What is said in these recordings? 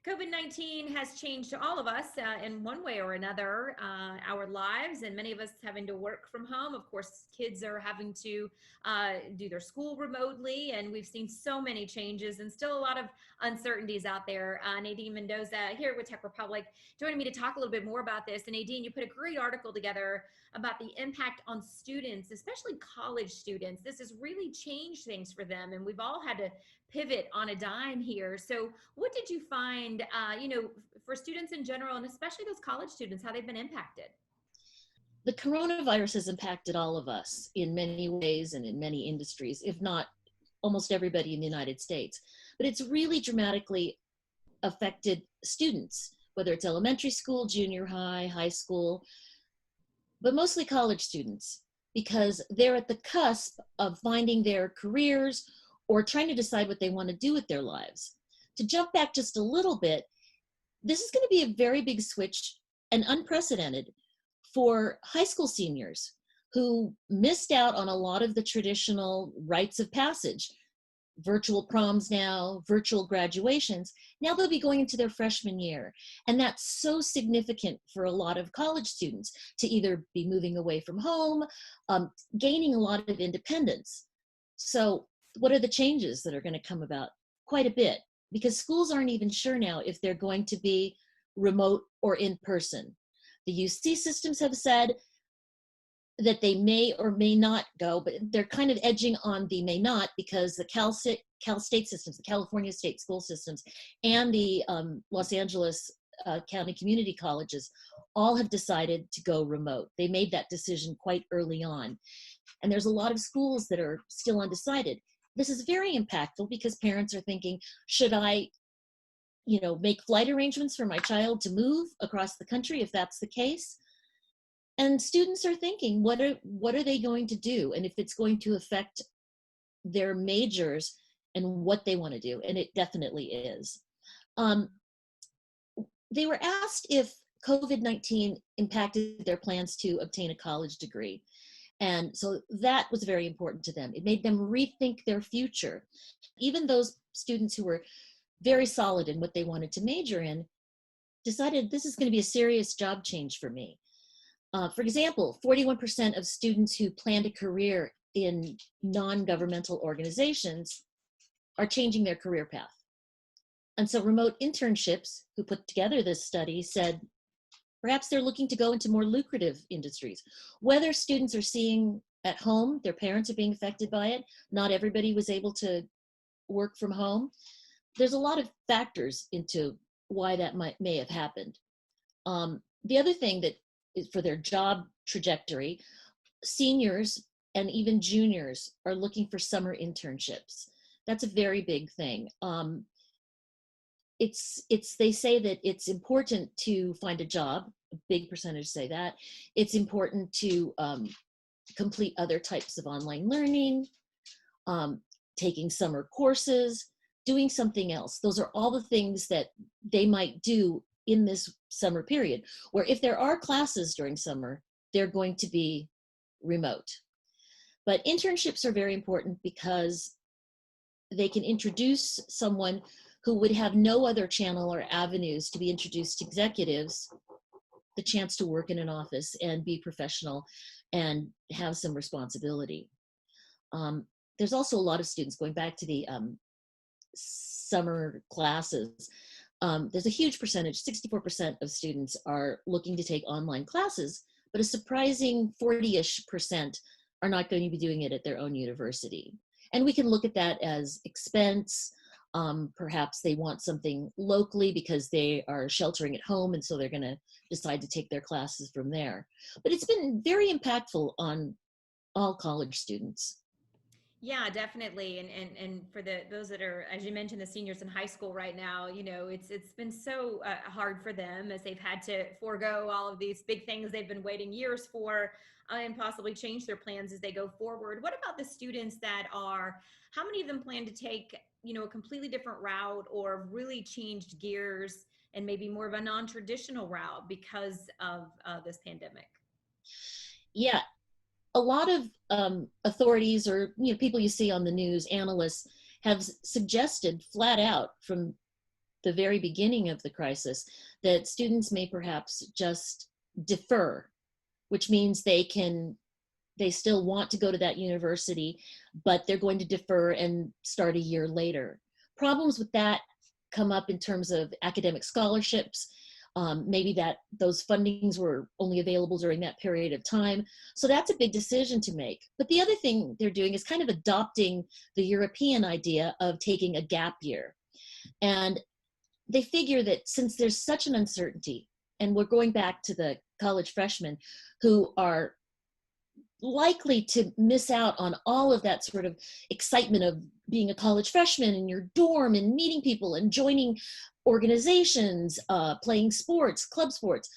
COVID-19 has changed all of us in one way or another, our lives, and many of us having to work from home. Of course, kids are having to do their school remotely, and we've seen so many changes and still a lot of uncertainties out there. Nadine Mendoza here with Tech Republic joining me to talk a little bit more about this. And Nadine, you put a great article together about the impact on students, especially college students. This has really changed things for them, and we've all had to pivot on a dime here. So what did you find, for students in general, and especially those college students, how they've been impacted? The coronavirus has impacted all of us in many ways and in many industries, if not almost everybody in the United States. But it's really dramatically affected students, whether it's elementary school, junior high, high school, but mostly college students, because they're at the cusp of finding their careers or trying to decide what they want to do with their lives. To jump back just a little bit, this is going to be a very big switch and unprecedented for high school seniors who missed out on a lot of the traditional rites of passage. Virtual proms now, virtual graduations. Now they'll be going into their freshman year. And that's so significant for a lot of college students to either be moving away from home, gaining a lot of independence. So what are the changes that are going to come about? Quite a bit, because schools aren't even sure now if they're going to be remote or in person. The UC systems have said that they may or may not go, but they're kind of edging on the may not, because the Cal State systems, the California state school systems, and the Los Angeles County community colleges all have decided to go remote. They made that decision quite early on. And there's a lot of schools that are still undecided. This is very impactful because parents are thinking, should I make flight arrangements for my child to move across the country if that's the case? And students are thinking, what are they going to do? And if it's going to affect their majors and what they want to do. And it definitely is. They were asked if COVID-19 impacted their plans to obtain a college degree. And so that was very important to them. It made them rethink their future. Even those students who were very solid in what they wanted to major in decided this is going to be a serious job change for me. For example, 41% of students who planned a career in non-governmental organizations are changing their career path. And so remote internships, who put together this study, said perhaps they're looking to go into more lucrative industries. Whether students are seeing at home, their parents are being affected by it, not everybody was able to work from home. There's a lot of factors into why that may have happened. The other thing that is for their job trajectory, seniors and even juniors are looking for summer internships. That's a very big thing. They say that it's important to find a job. A big percentage say that. It's important to complete other types of online learning, taking summer courses, doing something else. Those are all the things that they might do in this summer period, where if there are classes during summer, they're going to be remote. But internships are very important because they can introduce someone who would have no other channel or avenues to be introduced to executives, the chance to work in an office and be professional and have some responsibility. There's also a lot of students, going back to the summer classes, there's a huge percentage, 64% of students are looking to take online classes, but a surprising 40-ish% are not going to be doing it at their own university. And we can look at that as expense. Perhaps they want something locally because they are sheltering at home, and so they're going to decide to take their classes from there. But it's been very impactful on all college students. Yeah, definitely. And for those that are, as you mentioned, the seniors in high school right now, it's been so hard for them as they've had to forego all of these big things they've been waiting years for, and possibly change their plans as they go forward. What about the students that are, how many of them plan to take, a completely different route or really changed gears and maybe more of a non-traditional route because of this pandemic? Yeah, a lot of authorities or people you see on the news, analysts, have suggested flat out from the very beginning of the crisis, that students may perhaps just defer, which means they still want to go to that university, but they're going to defer and start a year later. Problems with that come up in terms of academic scholarships. Maybe that those fundings were only available during that period of time. So that's a big decision to make. But the other thing they're doing is kind of adopting the European idea of taking a gap year. And they figure that since there's such an uncertainty, and we're going back to the college freshmen who are likely to miss out on all of that sort of excitement of being a college freshman in your dorm and meeting people and joining organizations, playing sports, club sports,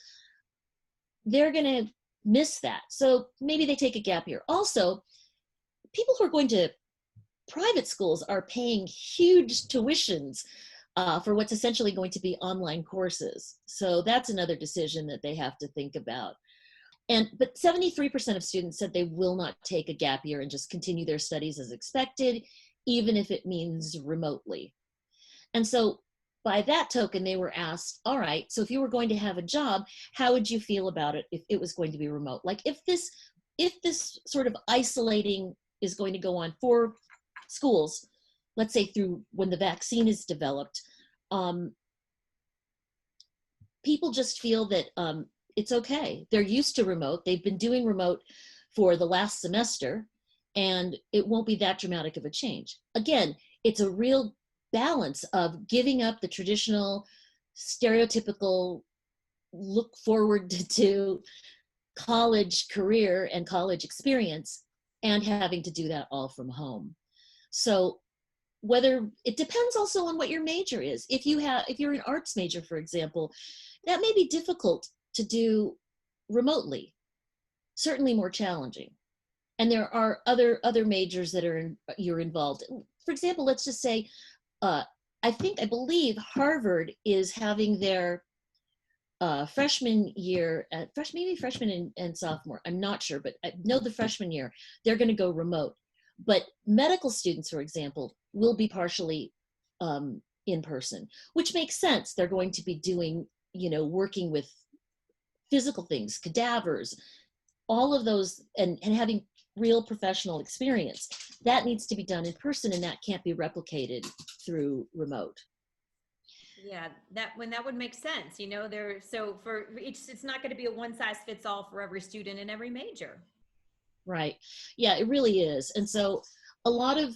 they're going to miss that. So maybe they take a gap year. Also, people who are going to private schools are paying huge tuitions for what's essentially going to be online courses. So that's another decision that they have to think about. But 73% of students said they will not take a gap year and just continue their studies as expected, even if it means remotely. And so by that token, they were asked, all right, so if you were going to have a job, how would you feel about it if it was going to be remote? Like if this sort of isolating is going to go on for schools, let's say through when the vaccine is developed, people just feel that it's okay. They're used to remote. They've been doing remote for the last semester, and it won't be that dramatic of a change. Again, it's a real balance of giving up the traditional, stereotypical look forward to college career and college experience and having to do that all from home. So whether it depends also on what your major is. If you're an arts major, for example, that may be difficult to do remotely, certainly more challenging. And there are other majors that you're involved in. For example, let's just say, I believe Harvard is having their freshman year, maybe freshman and sophomore, I'm not sure, but I know the freshman year, they're going to go remote. But medical students, for example, will be partially in person, which makes sense. They're going to be doing, working with physical things, cadavers, all of those, and having real professional experience. That needs to be done in person, and that can't be replicated through remote. Yeah, that would make sense. So for each, it's not going to be a one size fits all for every student in every major. Right. Yeah, it really is. And so a lot of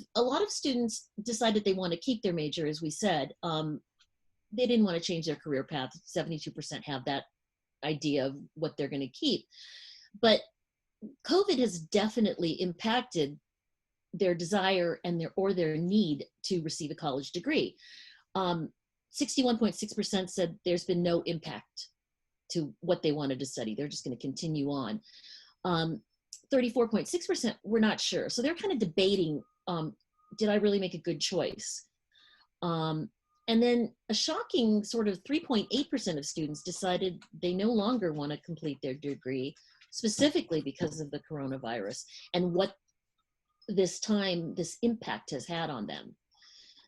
students decided they want to keep their major, as we said. They didn't want to change their career path. 72% have that idea of what they're going to keep. But COVID has definitely impacted their desire and their need to receive a college degree. 61.6% said there's been no impact to what they wanted to study. They're just going to continue on. 34.6% were not sure. So they're kind of debating, did I really make a good choice? And then a shocking sort of 3.8% of students decided they no longer want to complete their degree, specifically because of the coronavirus and what this impact has had on them.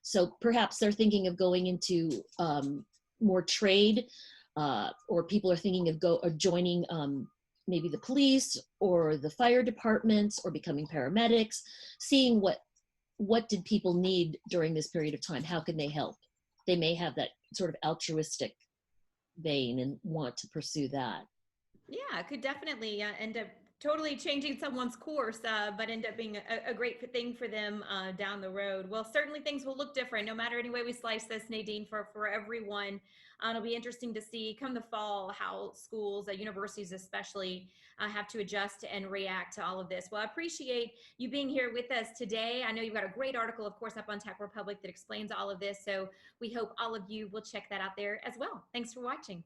So perhaps they're thinking of going into more trade, or people are thinking of joining maybe the police or the fire departments or becoming paramedics, seeing what did people need during this period of time? How can they help? They may have that sort of altruistic vein and want to pursue that. Yeah, it could definitely end up totally changing someone's course, but end up being a great thing for them down the road. Well, certainly things will look different no matter any way we slice this, Nadine, for everyone. It'll be interesting to see come the fall how schools, universities especially, have to adjust and react to all of this. Well, I appreciate you being here with us today. I know you've got a great article, of course, up on Tech Republic that explains all of this. So we hope all of you will check that out there as well. Thanks for watching.